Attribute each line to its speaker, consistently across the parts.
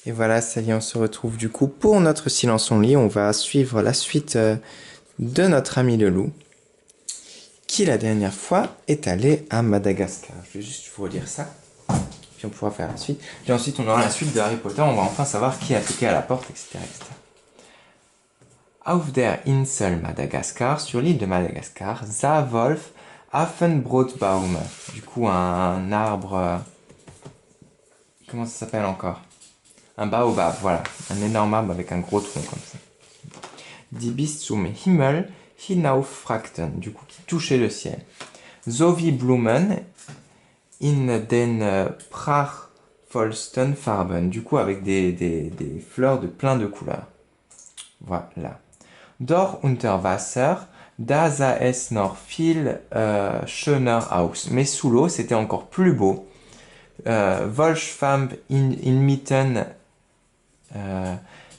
Speaker 1: Et voilà, ça y est, on se retrouve du coup pour notre silence en lit. On va suivre la suite de notre ami le loup, qui la dernière fois est allé à Madagascar. Je vais juste vous relire ça, puis on pourra faire la suite. Puis ensuite, on aura la suite de Harry Potter. On va enfin savoir qui a toqué à la porte, etc., etc. Auf der Insel Madagascar, sur l'île de Madagascar, Za Wolf Affenbrotbaum. Du coup, un arbre. Comment ça s'appelle encore? Un baobab, voilà. Un énorme arbre avec un gros tronc comme ça. Die bis zum Himmel hinaufragten, du coup, qui touchait le ciel. So wie Blumen in den prachtvollsten Farben, du coup, avec des fleurs de plein de couleurs. Voilà. Dort unter Wasser, da sah es noch viel schöner aus. Mais sous l'eau, c'était encore plus beau. Wolfsfamp inmitten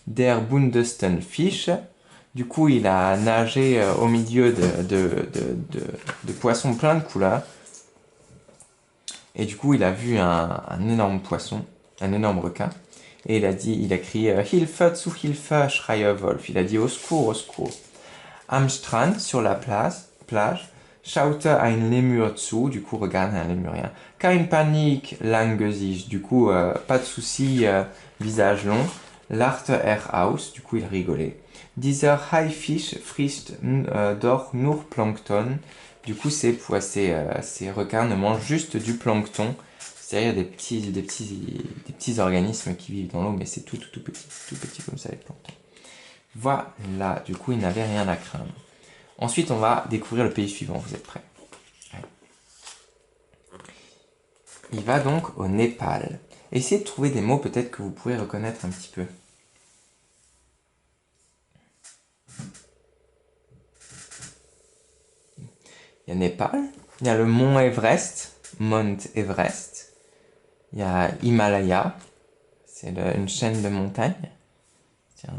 Speaker 1: der buntesten Fische. Du coup, il a nagé au milieu de poissons plein de couleurs. Et du coup, il a vu un énorme poisson, un énorme requin. Et il a crié Hilfe zu Hilfe, schreie Wolf. Il a dit au secours, au secours. Am Strand, sur la plage, schaute ein Lemur zu, du coup, regarde un lémurien. Kein Panik, lange Gesicht, du coup, pas de souci, visage long. Lachte aus, du coup, il rigolait. Dieser Haifisch frisst doch nur Plankton. Du coup, ces requins ne mangent juste du plancton, c'est-à-dire des petits organismes qui vivent dans l'eau, mais c'est tout petit comme ça, les planctons. Voilà, du coup, il n'avait rien à craindre. Ensuite, on va découvrir le pays suivant, vous êtes prêts? Allez. Il va donc au Népal. Essayez de trouver des mots peut-être que vous pourrez reconnaître un petit peu. Il y a Népal, il y a le mont Everest, Mount Everest. Il y a Himalaya, c'est une chaîne de montagnes. Tiens,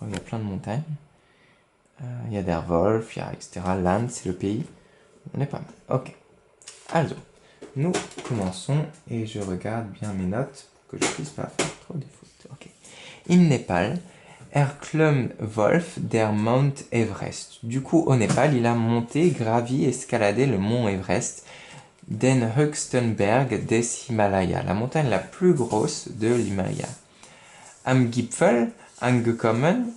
Speaker 1: il y a plein de montagnes. Il y a Der Wolf, il y a etc. L'Inde, c'est le pays. On est pas mal. Ok. Alors, nous commençons et je regarde bien mes notes pour que je puisse pas faire trop de fautes. Ok. In Népal, erklomm Wolf der Mount Everest. Du coup, au Népal, il a monté, gravi, escaladé le mont Everest, den höchsten Berg des Himalaya, la montagne la plus grosse de l'Himalaya. Am Gipfel angekommen,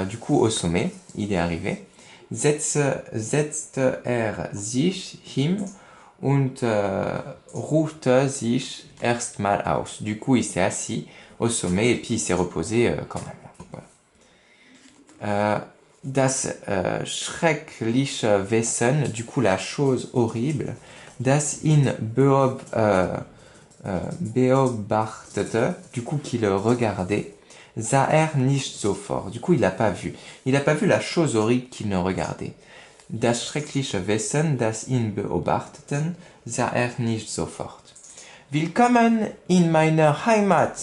Speaker 1: du coup au sommet, il est arrivé. Setzte sich hin und ruhte sich erstmal aus. Du coup, il s'est assis au sommet et puis il s'est reposé quand même. Voilà. Das schreckliche Wesen, du coup la chose horrible, das ihn beobachtete, du coup qui le regardait, sah nicht so fort, du coup il n'a pas vu. Il n'a pas vu la chose horrible qu'il ne regardait. Das schreckliche Wesen, das ihn beobachteten, sah nicht so fort. Willkommen in meiner Heimat,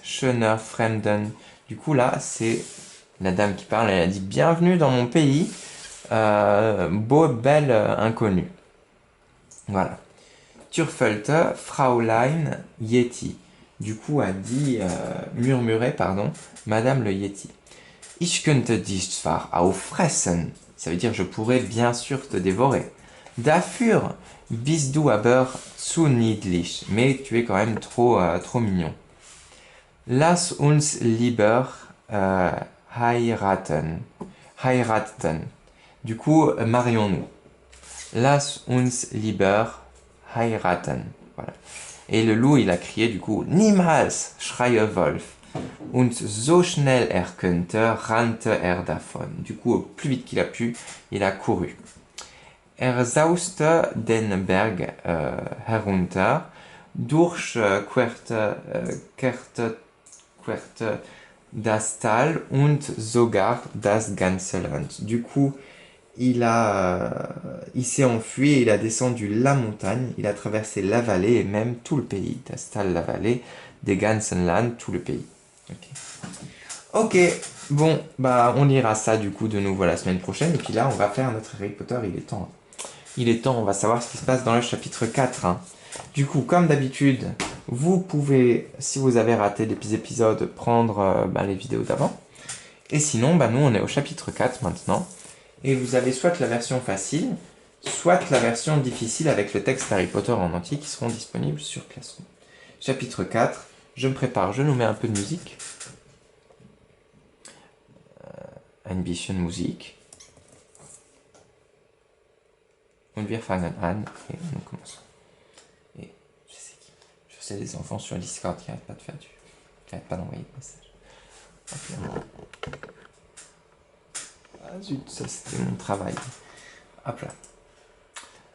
Speaker 1: schöner Fremden. Du coup là, c'est la dame qui parle, elle a dit « Bienvenue dans mon pays, belle inconnue ». Voilà. Turfelte, Fraulein Yeti. Du coup, a dit, murmuré, pardon, Madame le Yeti. Ich könnte dich zwar auffressen. Ça veut dire je pourrais bien sûr te dévorer. Dafür bist du aber zu niedlich. Mais tu es quand même trop mignon. Lass uns lieber heiraten. Du coup, marions-nous. Lass uns lieber heiraten. Voilà. Et le loup, il a crié du coup, Niemals, schreie Wolf. Und so schnell könnte, rannte davon. Du coup, au plus vite qu'il a pu, il a couru. Sauste den Berg herunter, durchquerte das Tal und sogar das ganze Land. Du coup, il s'est enfui et il a descendu la montagne, il a traversé la vallée et même tout le pays. Das Tal, la vallée, des ganzen Land, tout le pays. Ok, bon, bah on lira ça du coup de nouveau la semaine prochaine. Et puis là, on va faire notre Harry Potter, il est temps, on va savoir ce qui se passe dans le chapitre 4. Hein. Du coup, comme d'habitude, Vous pouvez, si vous avez raté des épisodes, prendre les vidéos d'avant. Et sinon, nous on est au chapitre 4 maintenant. Et vous avez soit la version facile, soit la version difficile avec le texte Harry Potter en entier qui seront disponibles sur Classroom. Chapitre 4, je me prépare, je nous mets un peu de musique. Ambition Musik. Und wir fangen an. Et nous commençons. Et je sais qui. Je sais des enfants sur Discord qui n'arrêtent pas de faire qui n'arrêtent pas d'envoyer de messages. Ah zut, ça c'était mon travail. Hop là.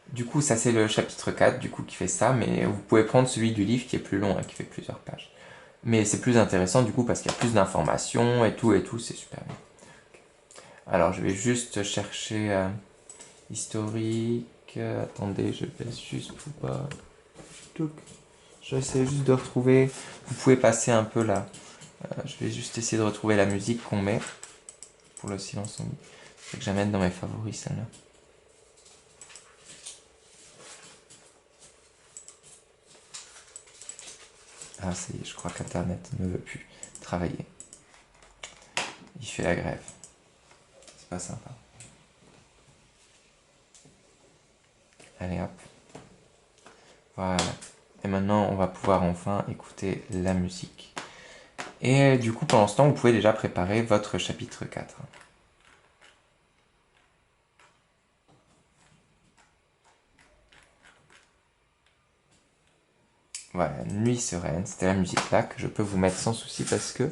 Speaker 1: Du coup, ça c'est le chapitre 4 du coup qui fait ça, mais vous pouvez prendre celui du livre qui est plus long, qui fait plusieurs pages. Mais c'est plus intéressant du coup parce qu'il y a plus d'informations et tout, c'est super bien. Alors je vais juste chercher historique. Attendez, je baisse juste pour pas. J'essaie juste de retrouver. Vous pouvez passer un peu là. Je vais juste essayer de retrouver la musique qu'on met pour le silence en vie. Faut que j'amène dans mes favoris celle-là. Ah ça y est, je crois qu'Internet ne veut plus travailler. Il fait la grève. C'est pas sympa. Allez hop. Voilà. Et maintenant, on va pouvoir enfin écouter la musique. Et du coup, pendant ce temps, vous pouvez déjà préparer votre chapitre 4. Voilà, Nuit sereine, c'était la musique là que je peux vous mettre sans souci parce que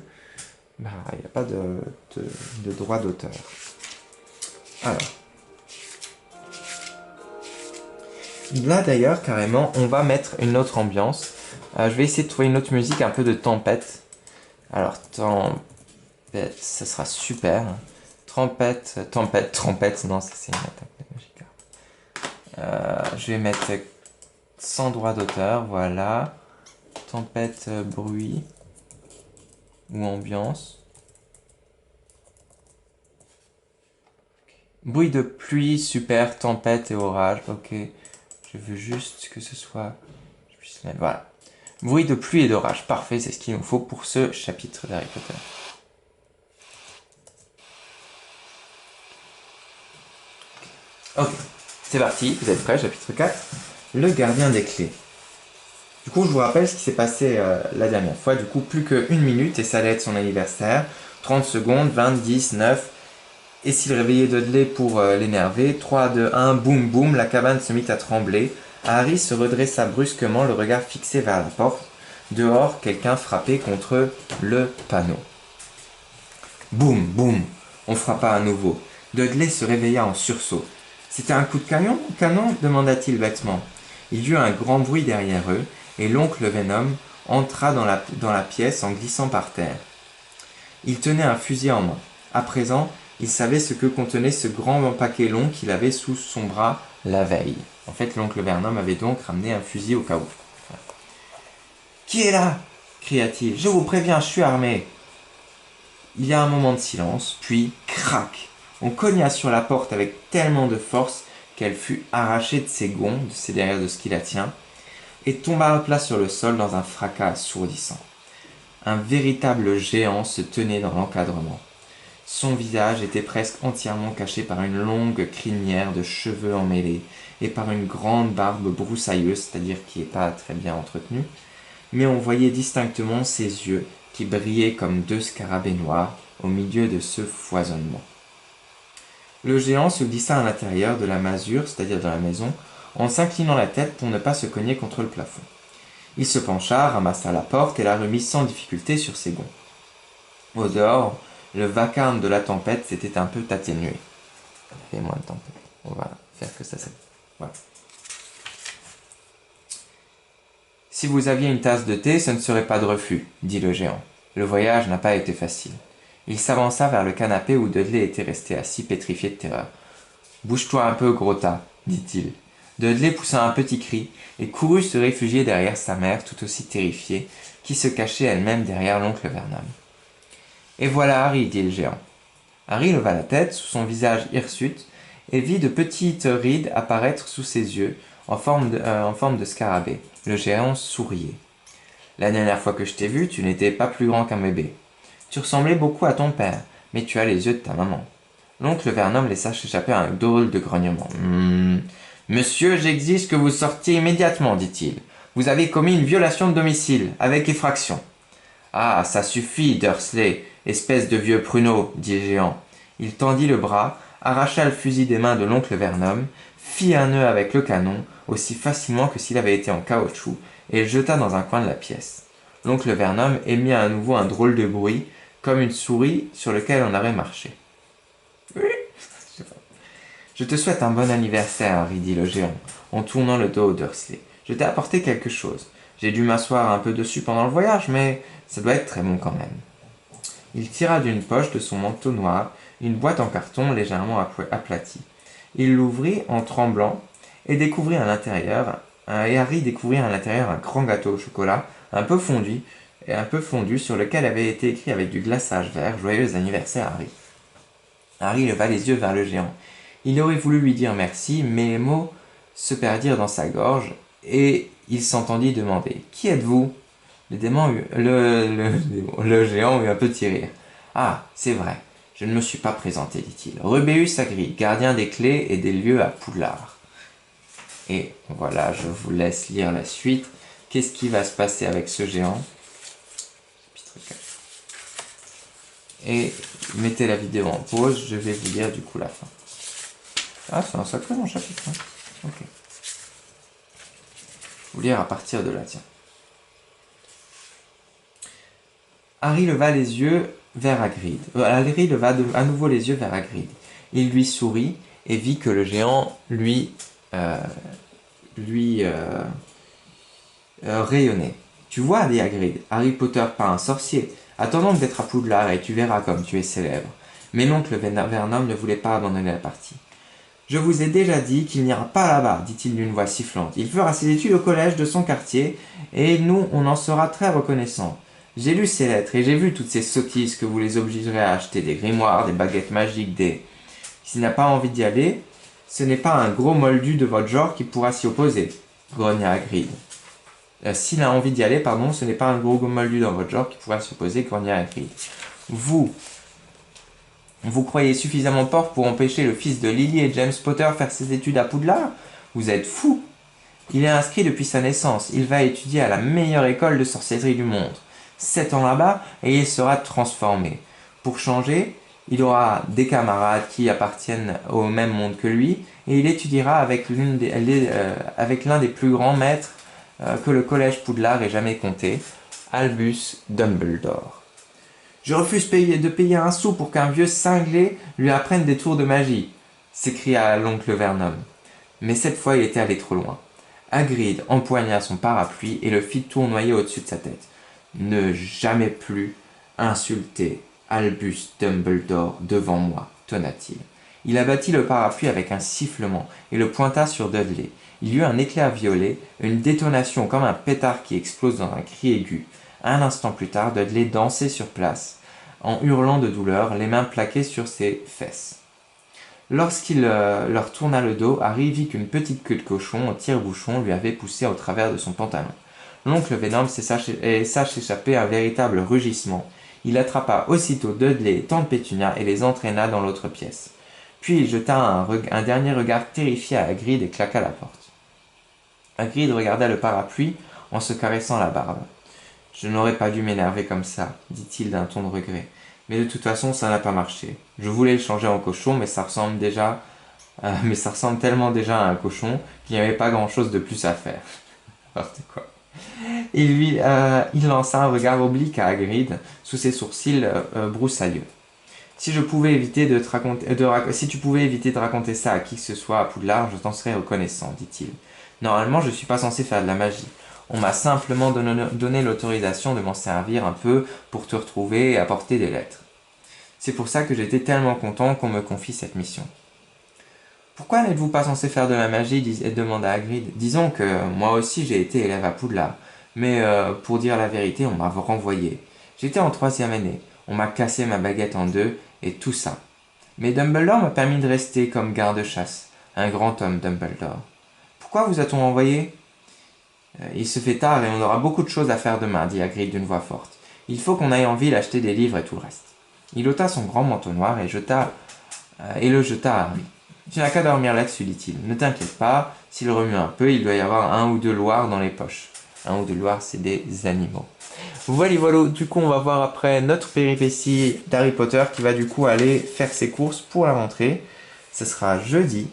Speaker 1: il n'y a pas de droit d'auteur. Alors. Là d'ailleurs, carrément, on va mettre une autre ambiance. Je vais essayer de trouver une autre musique, un peu de tempête. Alors, tempête, ça sera super. Trompette, trompette, non, ça c'est une attaque de magique. Je vais mettre sans droit d'auteur, voilà. Tempête, bruit ou ambiance. Bruit de pluie, super, tempête et orage, ok. Je veux juste que ce soit... Je puisse mettre... Voilà. Bruit de pluie et d'orage, parfait, c'est ce qu'il nous faut pour ce chapitre d'Harry Potter. Ok, c'est parti, vous êtes prêts, chapitre 4. Le gardien des clés. Du coup, je vous rappelle ce qui s'est passé la dernière fois. Du coup, plus qu'une minute et ça allait être son anniversaire. 30 secondes, 20, 10, 9. Et s'il réveillait Dudley pour l'énerver, 3, 2, 1, boum boum, la cabane se mit à trembler. Harry se redressa brusquement, le regard fixé vers la porte. Dehors, quelqu'un frappait contre le panneau. Boum boum, on frappa à nouveau. Dudley se réveilla en sursaut. C'était un coup de canon demanda-t-il bêtement. Il y eut un grand bruit derrière eux, et l'oncle Venom entra dans la pièce en glissant par terre. Il tenait un fusil en main. À présent, il savait ce que contenait ce grand paquet long qu'il avait sous son bras la veille. En fait, l'oncle Vernon avait donc ramené un fusil au cas où. Qui est là cria-t-il. Je vous préviens, je suis armé. Il y a un moment de silence, puis crac. On cogna sur la porte avec tellement de force qu'elle fut arrachée de ses gonds, derrière de ce qui la tient, et tomba à plat sur le sol dans un fracas assourdissant. Un véritable géant se tenait dans l'encadrement. Son visage était presque entièrement caché par une longue crinière de cheveux emmêlés et par une grande barbe broussailleuse, c'est-à-dire qui n'est pas très bien entretenue, mais on voyait distinctement ses yeux qui brillaient comme deux scarabées noirs au milieu de ce foisonnement. Le géant se glissa à l'intérieur de la masure, c'est-à-dire dans la maison, en s'inclinant la tête pour ne pas se cogner contre le plafond. Il se pencha, ramassa la porte et la remit sans difficulté sur ses gonds. Au dehors, le vacarme de la tempête s'était un peu atténué. Il fait moins de tempête. On va faire que ça s'appelle. Voilà. Si vous aviez une tasse de thé, ce ne serait pas de refus, dit le géant. Le voyage n'a pas été facile. Il s'avança vers le canapé où Dudley était resté assis pétrifié de terreur. Bouge-toi un peu, gros tas, dit-il. Dudley poussa un petit cri et courut se réfugier derrière sa mère, tout aussi terrifiée, qui se cachait elle-même derrière l'oncle Vernon. Et voilà Harry, dit le géant. Harry leva la tête sous son visage hirsute et vit de petites rides apparaître sous ses yeux en forme de scarabée. Le géant souriait. La dernière fois que je t'ai vu, tu n'étais pas plus grand qu'un bébé. Tu ressemblais beaucoup à ton père, mais tu as les yeux de ta maman. L'oncle Vernon laissa s'échapper un drôle de grognement. Monsieur, j'exige que vous sortiez immédiatement, dit-il. Vous avez commis une violation de domicile, avec effraction. Ah, ça suffit, Dursley, espèce de vieux pruneau, dit le géant. Il tendit le bras, arracha le fusil des mains de l'oncle Vernon, fit un nœud avec le canon, aussi facilement que s'il avait été en caoutchouc, et le jeta dans un coin de la pièce. L'oncle Vernon émit à nouveau un drôle de bruit, comme une souris sur laquelle on aurait marché. Oui. Je te souhaite un bon anniversaire, Harry, dit le géant, en tournant le dos au Dursley. Je t'ai apporté quelque chose. J'ai dû m'asseoir un peu dessus pendant le voyage, mais ça doit être très bon quand même. Il tira d'une poche de son manteau noir une boîte en carton légèrement aplatie. Il l'ouvrit en tremblant et découvrit à l'intérieur, et Harry découvrit à l'intérieur un grand gâteau au chocolat, un peu fondu sur lequel avait été écrit avec du glaçage vert Joyeux anniversaire, Harry. Harry leva les yeux vers le géant. Il aurait voulu lui dire merci, mais les mots se perdirent dans sa gorge, et il s'entendit demander Qui êtes-vous le géant eut un petit rire. Ah, c'est vrai, je ne me suis pas présenté, dit-il. Rubéus Hagrid, gardien des clés et des lieux à Poudlard. Et voilà, je vous laisse lire la suite. Qu'est-ce qui va se passer avec ce géant? Et mettez la vidéo en pause, je vais vous lire du coup la fin. Ah, c'est un sacré long chapitre. Hein. Ok. Je vais vous lire à partir de là, tiens. Harry leva les yeux vers Hagrid. Harry leva à nouveau les yeux vers Hagrid. Il lui sourit et vit que le géant rayonnait. Tu vois, dit Hagrid, Harry Potter pas un sorcier. Attends donc d'être à Poudlard et tu verras comme tu es célèbre. Mais l'oncle Vernon ne voulait pas abandonner la partie. Je vous ai déjà dit qu'il n'ira pas là-bas, dit-il d'une voix sifflante. Il fera ses études au collège de son quartier, et nous, on en sera très reconnaissants. J'ai lu ces lettres, et j'ai vu toutes ces sottises que vous les obligerez à acheter, des grimoires, des baguettes magiques, des... S'il n'a pas envie d'y aller, ce n'est pas un gros moldu de votre genre qui pourra s'y opposer, grogna Hagrid. S'il a envie d'y aller, pardon, ce n'est pas un gros moldu dans votre genre qui pourra s'y opposer, grogna Hagrid. Vous croyez suffisamment fort pour empêcher le fils de Lily et James Potter faire ses études à Poudlard? Vous êtes fou! Il est inscrit depuis sa naissance. Il va étudier à la meilleure école de sorcellerie du monde. 7 ans là-bas et il sera transformé. Pour changer, il aura des camarades qui appartiennent au même monde que lui et il étudiera avec l'un des plus grands maîtres que le collège Poudlard ait jamais compté, Albus Dumbledore. Je refuse de payer un sou pour qu'un vieux cinglé lui apprenne des tours de magie, s'écria l'oncle Vernon. Mais cette fois il était allé trop loin. Hagrid empoigna son parapluie et le fit tournoyer au-dessus de sa tête. Ne jamais plus insulter Albus Dumbledore devant moi, tonna-t-il. Il abattit le parapluie avec un sifflement et le pointa sur Dudley. Il y eut un éclair violet, une détonation comme un pétard qui explose dans un cri aigu. Un instant plus tard, Dudley dansait sur place, en hurlant de douleur, les mains plaquées sur ses fesses. Lorsqu'il leur tourna le dos, Harry vit qu'une petite queue de cochon en tire-bouchon lui avait poussé au travers de son pantalon. L'oncle Venom laissa s'échapper un véritable rugissement. Il attrapa aussitôt Dudley et tante Pétunia et les entraîna dans l'autre pièce. Puis il jeta un dernier regard terrifié à Hagrid et claqua la porte. Hagrid regarda le parapluie en se caressant la barbe. « Je n'aurais pas dû m'énerver comme ça, dit-il d'un ton de regret. Mais de toute façon, ça n'a pas marché. Je voulais le changer en cochon, mais ça ressemble tellement déjà à un cochon qu'il n'y avait pas grand-chose de plus à faire. » N'importe quoi. Il lança un regard oblique à Hagrid, sous ses sourcils broussailleux. Si tu pouvais éviter de raconter ça à qui que ce soit à Poudlard, je t'en serais reconnaissant, dit-il. Normalement, je ne suis pas censé faire de la magie. On m'a simplement donné l'autorisation de m'en servir un peu pour te retrouver et apporter des lettres. C'est pour ça que j'étais tellement content qu'on me confie cette mission. Pourquoi n'êtes-vous pas censé faire de la magie demanda Hagrid. Disons que moi aussi j'ai été élève à Poudlard, mais pour dire la vérité, on m'a renvoyé. J'étais en 3e année, on m'a cassé ma baguette en deux, et tout ça. Mais Dumbledore m'a permis de rester comme garde-chasse, un grand homme Dumbledore. Pourquoi vous a-t-on envoyé ? Il se fait tard et on aura beaucoup de choses à faire demain, dit Hagrid d'une voix forte. Il faut qu'on aille en ville acheter des livres et tout le reste. Il ôta son grand manteau noir et le jeta à Harry. Tu n'as qu'à dormir là-dessus, dit-il. Ne t'inquiète pas, s'il remue un peu, il doit y avoir 1 ou 2 loirs dans les poches. 1 ou 2 loirs, c'est des animaux. Voilà, voilà, du coup on va voir après notre péripétie d'Harry Potter qui va du coup aller faire ses courses pour la rentrée. Ce sera jeudi.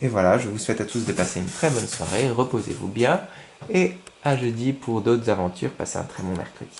Speaker 1: Et voilà, je vous souhaite à tous de passer une très bonne soirée, reposez-vous bien et à jeudi pour d'autres aventures, passez un très bon mercredi.